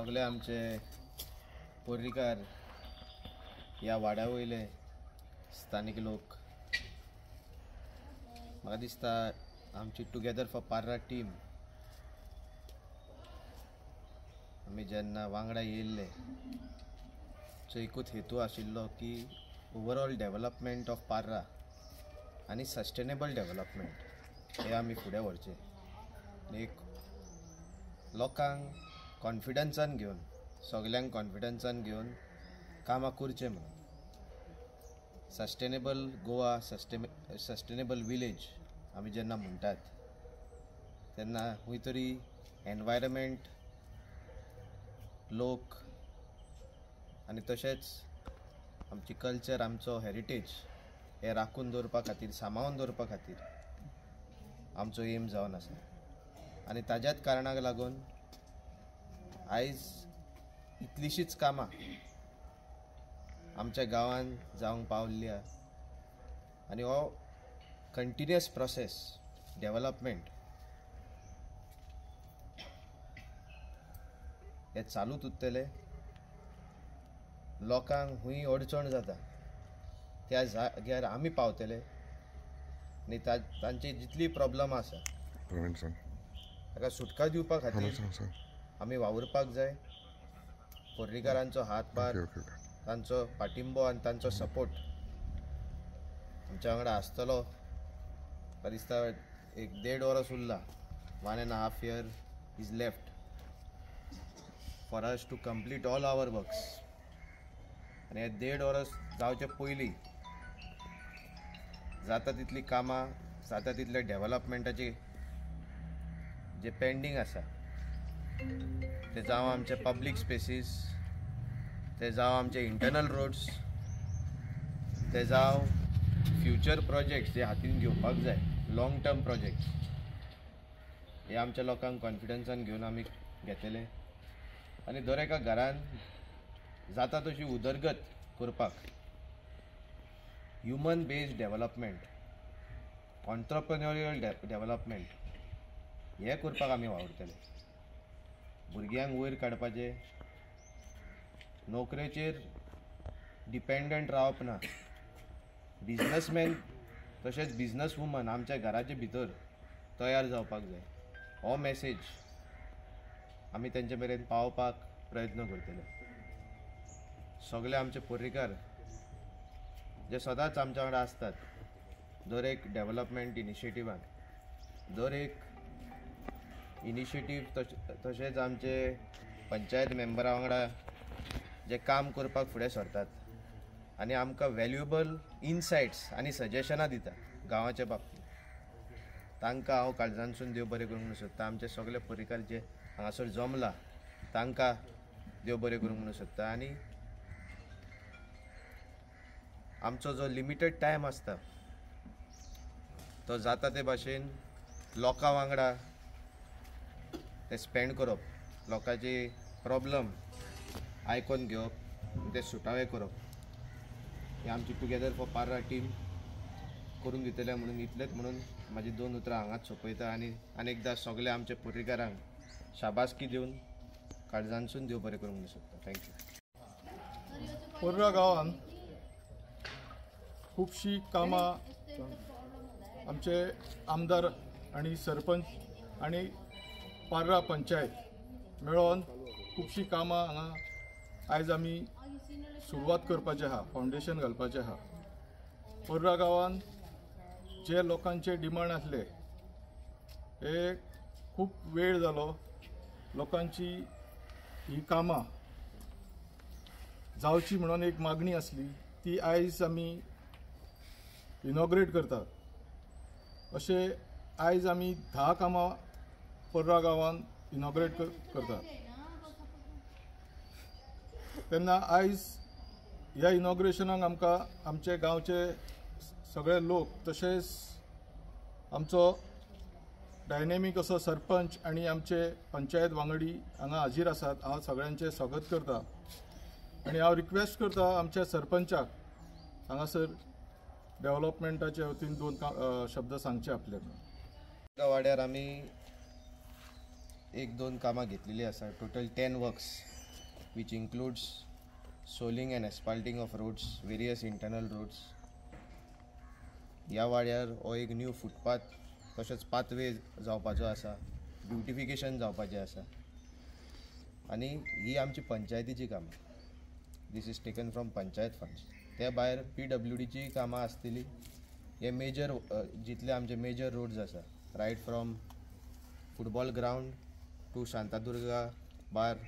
सगळे आमचे पर्रीकार ह्या वाड्या वयले स्थानिक लोक म्हाका दिसता आमची टुगेदर फॉर पार्रा टीम आमी जेन्ना वांगडा येयल्ले तो एकूच हेतू आशिल्लो की ओवरऑल डेव्हलपमेंट ऑफ पार्रा आनी सस्टेनेबल डेव्हलपमेंट हे आमी फुडें व्हरचें। एक लोकांक कॉन्फिडन्सान घेवन सगल्यांक कॉन्फिडन्सान घेवन कामां करचें म्हणून सस्टेनेबल गोवा सस्टेनेबल विलेज आमी जेन्ना म्हणटात तेन्ना खंय तरी एनवायरमेंट लोक आनी तशेंच आमची कल्चर आमचो हेरिटेज हे राखून दवरपा खातीर सांबाळून दवरपा खातीर आमचो एम जावन आसा आनी ताज्याच कारणाक लागून आयज इतलीशीच कामां आमच्या गांवांत जावंक पावल्ली आनी हो कंटिन्युअस प्रोसेस डेव्हलपमेंट हे चालूच उरतले। लोकांक खूंय अडचण जाता त्या जाग्यार आमी पावतले आनी तांची जितली प्रॉब्लम आसा ताका सुटका दिवपा खातीर आमी वावुरपाक जाय। पर्रीकारांचो हातभार तांचो पाठिंबो आनी तांचो सपोर्ट आमच्या वांगडा आसतलो। म्हाका दिसता 1.5 वरां उरला 1.5 year is left for us to complete all our works आनी हे 1.5 वरां जावचे पयलीं जाता तितली कामां जाता तितले डेव्हलपमेंटाचे जे पेंडींग आसा ते जावं आमचे पब्लीक स्पेसीस ते जावं आमचे इंटरनल रोड्स ते जावं फ्युचर प्रोजेक्ट्स जे हातीन घेवपाक जाय लॉंग टर्म प्रोजेक्ट्स हे आमच्या लोकांक कॉन्फिडन्सान घेवन आमी घेतले आनी दर एका घरान जाता तशी उदरगत करपाक ह्युमन बेस्ड डेव्हलपमेंट ऑन्ट्रप्रेन्युरियल डेव्हलपमेंट हे करपाक आमी वावुरतले। भुरग्यांक वयर काडपाचे नोकरेचेर डिपेंडंट रावप ना। बिजनसमॅन तशेंच बिजनस वुमन आमच्या घराचे भितर तयार जावपाक जाय हो मेसेज आमी तेंचे मेरेन पावोवपाक प्रयत्न करतले। सगळे आमचे पर्रीकार जे सदांच आमच्या वांगडा आसतात दर एक डेव्हलपमेंट इनिशिएटिवान दर एक इनिशिएटीव तशेंच आमचे पंचायत मेंबरा वांगडा जे काम करपाक फुडें सरतात आनी आमकां व्हॅल्युएबल इनसायट्स आनी सजेशनां दिता गांवाच्या बाबतींत तांकां हांव काळजांतसून देव बरें करूंक म्हणून सोदता। आमचे सगळे पर्रीकार जे हांगासर जमला तांकां देव बरें करूंक म्हणून सोदता आनी आमचो जो लिमिटेड टायम आसता तो जाता ते भाशेन लोकां वांगडा ते स्पेंड करप लोकांची प्रॉब्लम आयकून घेवप ते सुटावे करप ही आमची टुगेदर फॉर पार्रा टीम करून दितले म्हणून इतलेंच म्हणून म्हाजी 2 उतरां हांगाच सोंपयता आनी एकदां सगळे आमचे पर्रीकारांक शाबासकी दिवन काळजांतसून देव बरें करूंक म्हणून सोदता। थँक्यू। पर्रा गांवांत खुबशीं कामां आमचे आमदार आनी सरपंच आनी पार्रा पंचायत मेळोन खुबशीं कामां हांगा आयज आमी सुरवात करपाचें आहा फावंडेशन घालपाचें आहा। पर्रा गांवांत जे लोकांचे डिमांड आसले हे खूब वेळ जालो लोकांची ही कामां जावची म्हणून एक मागणी आसली ती आयज आमी इनॉग्रेट करतात। अशें आयज आमी 10 कामां पर्रा गांवांत इनॉग्रेट करतात। तेन्ना आयज ह्या इनॉग्रेशनाक आमकां आमचे गांवचे सगळे लोक तशेंच आमचो डायनेमीक असो सरपंच आनी आमचे पंचायत वांगडी हांगा हाजीर आसात। हांव सगळ्यांचे स्वागत करता आनी हांव रिक्वेस्ट करता आमच्या सरपंचाक हांगासर डेव्हलपमेंटाच्या वतीन 2 शब्द सांगचे आपल्याक। वाड्यार आमी 1-2 कामां घेतलेली आसा total 10 works which includes soling and asphalting of roads, various internal roads. ह्या वाड्यार हो एक न्यू फुटपाथ तशेंच पाथवे जावपाचो आसा, ब्युटिफिकेशन जावपाचें आसा. आनी ही आमची पंचायतीची कामां. This is taken from panchayat funds. त्या भायर PWDची कामां आसतली. हे मेजर जितले आमचे मेजर रोड्स आसा, right from football ground to Shantadurga bar,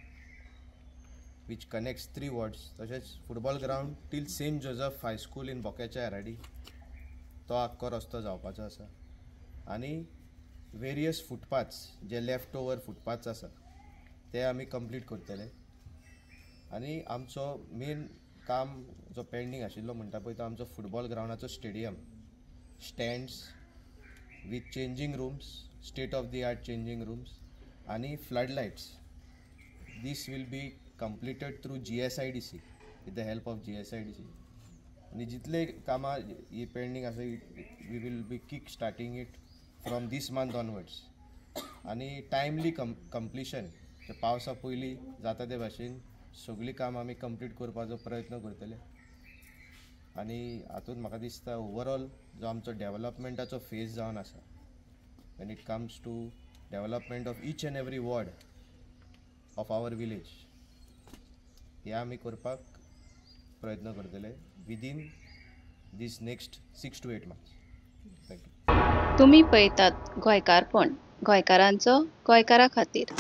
which connects 3 wards. तशेंच football ground till Saint Joseph high school in बोक्याच्या एराडी तो आख्खो रस्तो जावपाचो आसा. आनी वेरियस फुटपाथ्स जे लेफ्ट ओवर फुटपाथ्स आसा ते आमी कंप्लीट करतले. आनी आमचो मेन काम जो पेंडींग आशिल्लो म्हणटा पळय तो आमचो फुटबॉल ग्राउंडाचो stadium, stands with changing rooms, state of the art changing rooms आनी flood lights. This will be completed through GSIDC with the help of GSIDC. आणि जितले कामां ही पेंडींग आसा we will be kick starting it from this month onwards. आनी timely completion पावसा पयलीं जाता ते भाशेन सगळीं कामां आमी कंप्लीट करपाचो प्रयत्न करतले. आनी हातूंत म्हाका दिसता ओवरऑल जो आमचो डेवलपमेंटाचो फेज जावन आसा, when it comes to development of each and every ward of our village, हे आमी करपाक प्रयत्न करतले within this next 6 to 8 months. Thank you. तुम्ही पळयतात गोंयकारपण, गोंयकारांचो गोंयकारा खातीर.